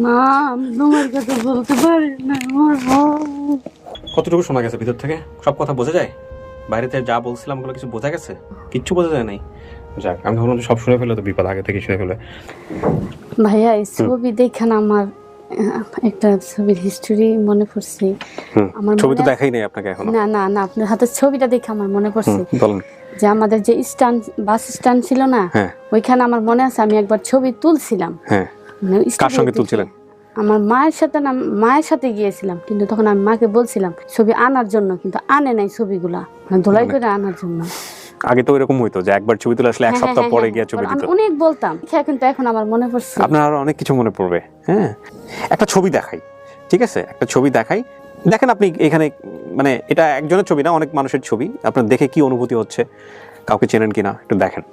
না, আমি তোমার কথা বলতে পারি না। কতটুকু শোনা গেছে ভিতর থেকে? সব কথা বোঝা যায়? বাইরেতে যা বলছিলাম ওগুলো কিছু বোঝা গেছে? কিচ্ছু বোঝা যায় নাই? যাক, আমি ভাবলাম সব শুনে ফেলে তো বিপদ, আগে থেকে শুনে ফেলে। ভাইয়া এই ছবি দেখে না আমার একটা ছবির হিস্টোরি মনে পড়ছে। আমার ছবি তো দেখাই নাই আপনাকে এখনো। না না না, আপনার হাতের ছবিটা দেখে আমার মনে পড়ছে বলেন। যে আমাদের যে স্ট্যান্ড, বাস স্ট্যান্ড ছিল না, ওইখানে আমার মনে আছে আমি একবার ছবি তুলছিলাম। হ্যাঁ, কার সঙ্গে তুলছিলেন? আমার মায়ের সাথে না, মায়ের সাথে গিয়েছিলাম, কিন্তু তখন আমি মাকে বলছিলাম ছবি আনার জন্য, কিন্তু আনে নাই ছবিগুলা, ধোলাই করে আনার জন্য। আগে তো এরকম হইতো যে একবার ছবি তুলে আসলে এক সপ্তাহ পরে গিয়ে ছবি দিত। আমি অনেক বলতাম, কিন্তু এখন আমার মনে পড়ছে। আপনার আরো অনেক কিছু মনে পড়বে। হ্যাঁ, একটা ছবি দেখাই, ঠিক আছে? একটা ছবি দেখাই, দেখেন আপনি এখানে, মানে এটা একজনের ছবি না, অনেক মানুষের ছবি। আপনার দেখে কি অনুভূতি হচ্ছে, কাউকে চেনেন কিনা একটু দেখেন।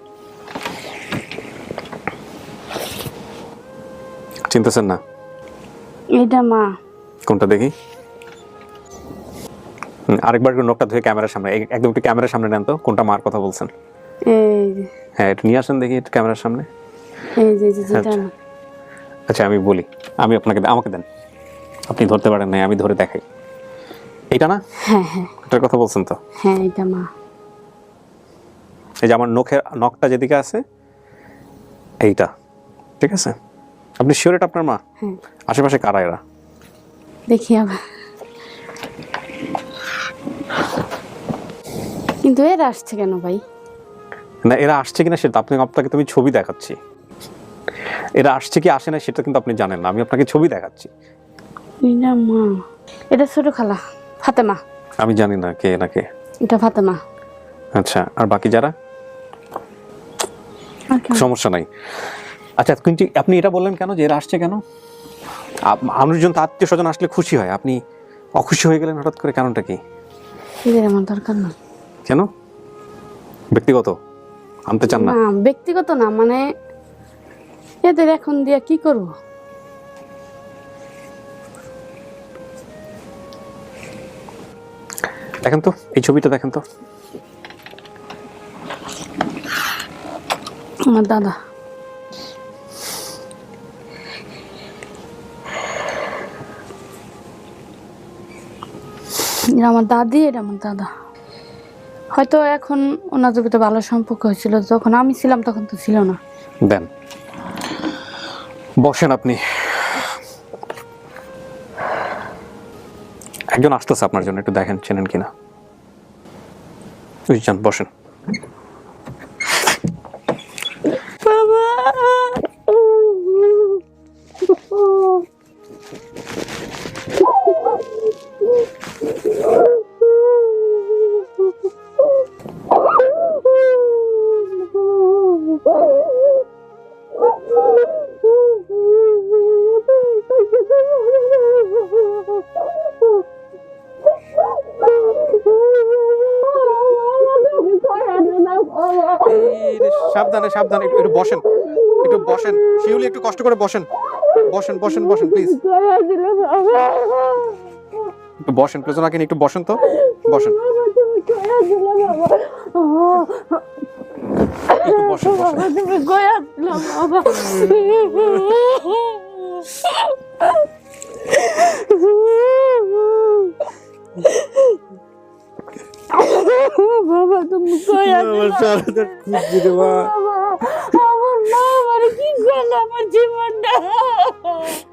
চিনতেছেন না? এটা মা। কোনটা দেখি? আরেকবার একটু নখটা ধুয়ে ক্যামেরার সামনে, একদম একটু ক্যামেরার সামনে নেন তো, কোনটা মার কথা বলছেন। হ্যাঁ, একটু নিয়ে আসেন দেখি একটু ক্যামেরার সামনে। আচ্ছা আমি বলি, আমি আপনাকে, আমাকে দেন, আপনি ধরতে পারেন নাই, আমি ধরে দেখাই। এইটা না? হ্যাঁ হ্যাঁ, এটার কথা বলছেন তো? হ্যাঁ এটা মা। এই যে আমার নখটা যেদিকে আছে এইটা, ঠিক আছে? আপনি শিওর এটা আপনার মা? হ্যাঁ। আশেপাশে কারা এরা? দেখি আবার, কিন্তু এরা আসছে কেন ভাই? না, এরা আসছে কিনা সেটা আপনাকে তুমি ছবি দেখাচ্ছি। এরা আসছে কি আসে না সেটা কিন্তু আপনি জানেন না, আমি আপনাকে ছবি দেখাচ্ছি। এটা মা, এটা ছোট খালা ফাতেমা। আমি জানি না কে না কে। এটা ফাতেমা। আচ্ছা, আর বাকি যারা? সমস্যা নাই। আচ্ছা, কিন্তু আপনি এটা বললেন কেন যে এরা আসছে কেন? মানুষজন তো আত্মীয় স্বজন আসলে খুশি হয়, আপনি অখুশি হয়ে গেলেন হঠাৎ করে, কারণটা কি? এদের আমার দরকার না। কেন? ব্যক্তিগত আনতে চান না? না ব্যক্তিগত না, মানে এদের এখন দিয়ে কি করব? দেখেন তো এই ছবিটা, দেখেন তো। আমার দাদা। এটা আমার দাদি, এটা আমার দাদা। হয়তো এখন ওনাদের ভিতরে ভালো সম্পর্ক হয়েছিল, যখন আমি ছিলাম তখন তো ছিল না। দেন, বসেন আপনি। একজন আসতেছে আপনার জন্য, একটু দেখেন চেনেন কিনা। বুঝছেন, বসেন। সাবধানে সাবধানে, একটু বসেন, একটু বসেন শিউলি, একটু কষ্ট করে বসেন, বসেন বসেন বসেন প্লিজ, একটু বসেন প্লিজ, ওনাকে একটু বসেন তো, বসেন, একটু বসেন বসেন। বাবা তুমি কই আছো? আমার মা আমার কি করলো আমার জীবনটা?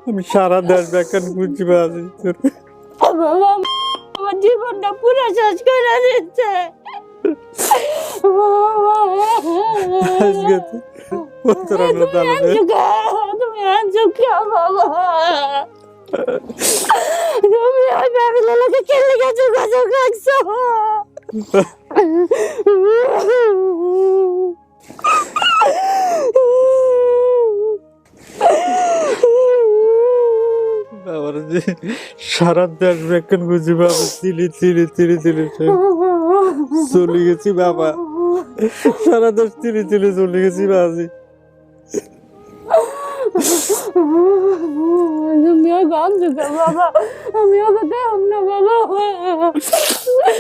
আমি সারা দেশ ব্যাখ্যান খুঁজছি বাবা, আমার জীবনটা পুরো শেষ করে দিচ্ছে। তুমি আনছো কে বাবা? তুমি ওই বাবিলাকে কেলে গেছো, যোগাযোগ রাখছো? সারা দেশ ব্যাখ্যান খুঁজি বাবা, চিলি চিলি চিলি চিলি চলে গেছি বাবা, সারা দেশ চিলি চিলি চলে গেছি বাজি। তুমিও গান যুগে বাবা, আমিও কথা না বাবা,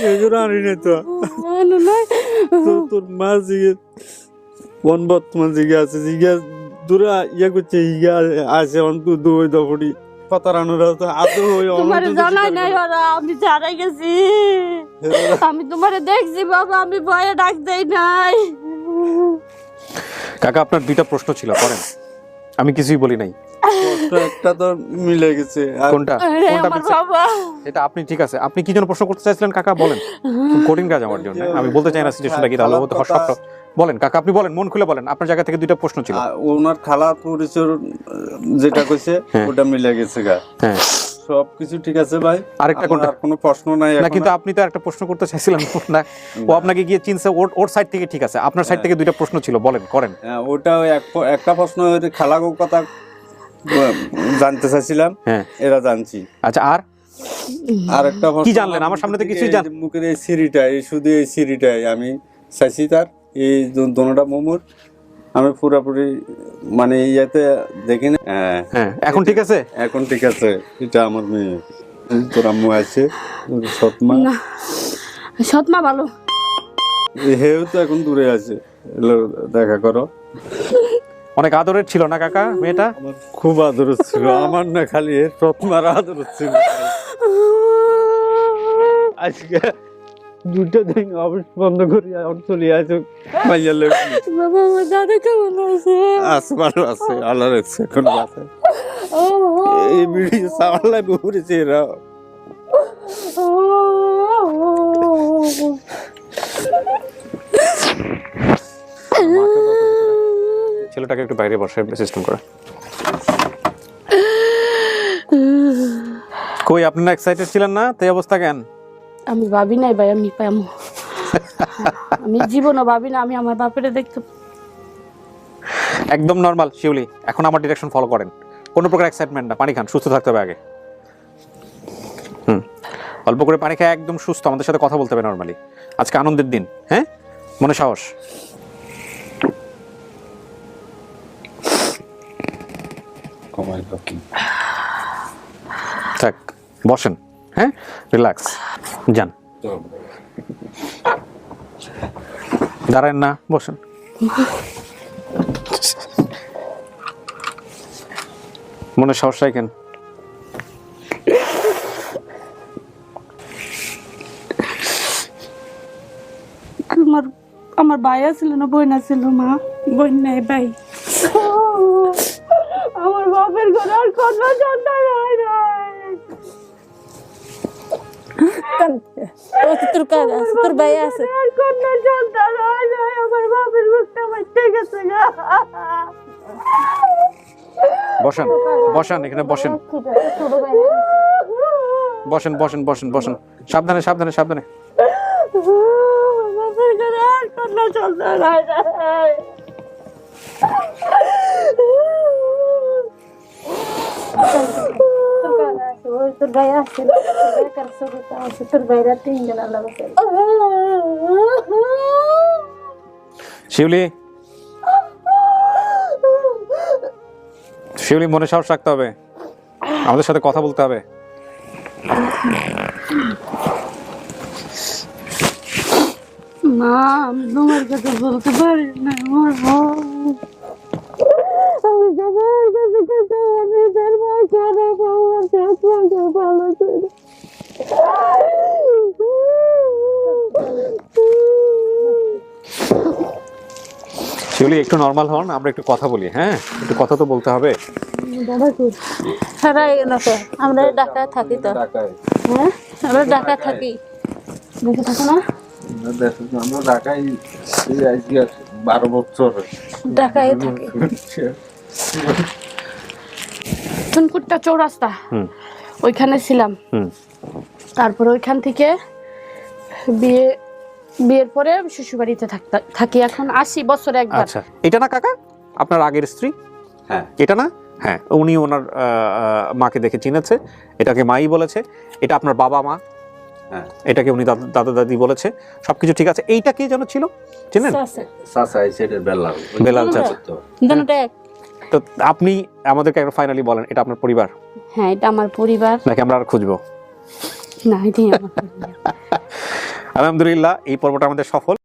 এগুলো আনি না তো। তোর মা জিগে কোন বর্তমান জিগে আছে, জিগে দূরে ইয়ে করছে ইয়া আছে অন্ত দুই দফড়ি পাতারানোরা তো আদৌ ওই তোমার অনন্ত জানাই শিকার নাই করে। ওরা, আমি ছাড়াই গেছি। আমি তোমারে দেখছি বাবা, আমি ভয়ে ডাক দেই নাই। কাকা আপনার দুইটা প্রশ্ন ছিল, করেন। আমি কিছুই বলি নাই। কষ্ট একটা তো মিলে গেছে আর কোনটা আরে কোনটা আমার মিলছে? বাবা, এটা আপনি ঠিক আছে, আপনি কি জন্য প্রশ্ন করতে চাইছিলেন কাকা বলেন। খুব কঠিন কাজ আমার জন্য, আমি বলতে চাই না সিচুয়েশনটা কি, তাহলে হয়তো সব বলেন কাকা, আপনি বলেন, মন খুলে বলেন, আপনার জায়গা থেকে দুইটা প্রশ্ন ছিল। ওনার খালার পরিচয় যেটা কইছে হ্যাঁ। ওটা মিলে গেছে গা, হ্যাঁ, সবকিছু ঠিক আছে ভাই। আরেকটা আমার কোনটা? আর কোনো প্রশ্ন নাই না এখন কিন্তু আপনি তো একটা প্রশ্ন করতে চাইছিলেন না, ও আপনাকে গিয়ে চিনছে, ওর সাইড থেকে ঠিক আছে, আপনার সাইড থেকে দুইটা প্রশ্ন ছিল, বলেন, করেন। হ্যাঁ, ওটা ওই একটা প্রশ্ন ওই খালাগো কথা জানতে চাইছিলাম, হ্যাঁ, এরা জানছি। আচ্ছা, আর একটা কি জানলেন? আমার সামনে তো কিছুই মুখের এই সিঁড়িটা, এই শুধু এই সিঁড়িটাই আমি চাইছি তার, এই দোনোটা মোমোর আমি পুরোপুরি মানে ইয়াতে দেখি না। হ্যাঁ, হ্যাঁ, এখন ঠিক আছে। এখন ঠিক আছে, এটা আমার মেয়ে, তোর আম্মু আছে, ওর সৎমা, না সৎমা ভালো। হেও তো এখন দূরে আছে, এলো দেখা করো। অনেক আদরের ছিল না কাকা মেয়েটা? আমার খুব আদর ছিল, আমার না খালি এর সৎমার আদর ছিল। আজকে দুটো দিন অফিস বন্ধ করি এখন চলে আসো মাইয়া লোক। বাবা, আমার দাদা কেমন আছে? আছে, ভালো আছে, আল্লাহ রাখছে, এখন আছে। এই ভিডিও সামলাই বহুরেছে এরা। ছেলেটাকে একটু বাইরে বসায় সিস্টেম করে। কই আপনি না এক্সাইটেড ছিলেন না, তাই অবস্থা কেন? আমি ভাবি নাই ভাই, আমি পামু। আমি জীবনও ভাবি না আমি আমার বাপের দেখতে। একদম নরমাল শিউলি, এখন আমার ডিরেকশন ফলো করেন, কোনো প্রকার এক্সাইটমেন্ট না, পানি খান, সুস্থ থাকতে হবে আগে। অল্প করে পানি খায়, একদম সুস্থ, আমাদের সাথে কথা বলতে হবে নরমালি। আজকে আনন্দের দিন, হ্যাঁ, মনে সাহস। থাক, বসেন, হ্যাঁ, রিল্যাক্স, যান, দাঁড়ান না, বসেন। মনে সাহস রাখেন। আমার ভাই আছিল না বোন আছিল? মা বোন নাই, ভাই। আমার বাপের ঘরে আর কোন সন্তান হয় না। তোর কাজ আছে, তোর ভাই আছে, আর কোন সন্তান হয় না। আমার বাপের ঘরটা মাইতে গেছে গা। বসেন, বসেন, এখানে বসেন, বসেন, বসেন, বসেন, বসেন, সাবধানে, সাবধানে, সাবধানে। বাপের ঘরে আর কোন সন্তান হয় না। তোর ভাই আছে, তোর ভাইরা তিনজন আল্লাহ বাঁচায়। শিউলি, শিউলি, মনে সাহস রাখতে হবে, আমাদের সাথে কথা বলতে হবে। মা, আমি তোমার কাছে বলতে পারি না। আমার আমি সবার কাছে কথা আমি তার মা খারাপ, আমার সাথে ভালো ছিল। শিউলি, একটু নর্মাল হন, আমরা একটু কথা বলি, হ্যাঁ, একটু কথা তো বলতে হবে। আমরা ঢাকায় থাকি তো, হ্যাঁ, আমরা ঢাকায় থাকি। দেখে থাকো না, আমরা ঢাকায় 12 বছর ঢাকায় থাকি। চুনকুট্টা চৌরাস্তা, ওইখানে ছিলাম। তারপর ওইখান থেকে বিয়ের পরে শ্বশুরবাড়িতে থাকি। এখন 80 বছরে একবার। আচ্ছা, এটা না কাকা আপনার আগের স্ত্রী? হ্যাঁ, এটা না? হ্যাঁ, উনি ওনার মাকে দেখে চিনেছে, এটাকে মাই বলেছে। এটা আপনার বাবা মা, হ্যাঁ, এটাকে উনি দাদা দাদি বলেছে, সবকিছু ঠিক আছে। এইটা কি যেন ছিল, চেনেন? সাসা এই সাইডের বেলাল, বেলাল চাচা। দুটোটা এক। তো আপনি আমাদেরকে একবার ফাইনালি বলেন, এটা আপনার পরিবার হ্যাঁ, এটা আমার পরিবার। নাকি আমরা আর খুঁজবো? না, এটাই আমার পরিবার। আলহামদুলিল্লাহ, এই পর্বটা আমাদের সফল।